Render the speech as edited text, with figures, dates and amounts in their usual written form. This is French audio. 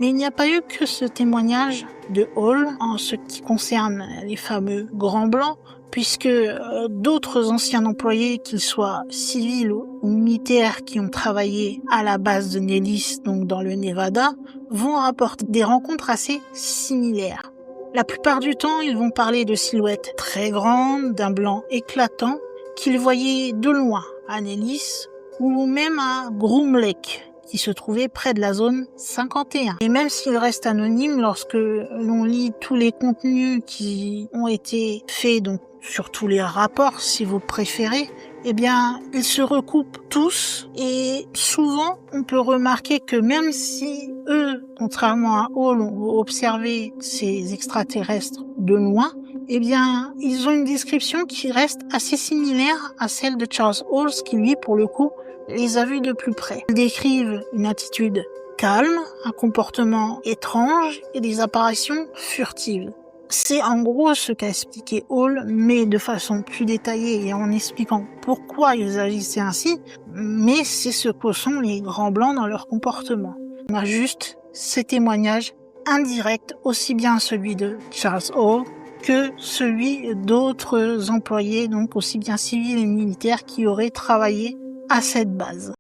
Mais il n'y a pas eu que ce témoignage de Hall en ce qui concerne les fameux grands blancs, puisque d'autres anciens employés, qu'ils soient civils ou militaires qui ont travaillé à la base de Nellis, donc dans le Nevada, vont rapporter des rencontres assez similaires. La plupart du temps, ils vont parler de silhouettes très grandes, d'un blanc éclatant, qu'ils voyaient de loin à Nellis ou même à Groom Lake, qui se trouvait près de la zone 51. Et même s'il reste anonyme, lorsque l'on lit tous les contenus qui ont été faits, donc sur tous les rapports si vous préférez, eh bien, ils se recoupent tous et souvent on peut remarquer que même si eux, contrairement à Hall, ont observé ces extraterrestres de loin, eh bien, ils ont une description qui reste assez similaire à celle de Charles Hall, qui lui, pour le coup, les a vus de plus près. Ils décrivent une attitude calme, un comportement étrange et des apparitions furtives. C'est en gros ce qu'a expliqué Hall, mais de façon plus détaillée et en expliquant pourquoi ils agissaient ainsi, mais c'est ce que sont les grands blancs dans leur comportement. On a juste ces témoignages indirects, aussi bien celui de Charles Hall que celui d'autres employés, donc aussi bien civils et militaires, qui auraient travaillé à cette base.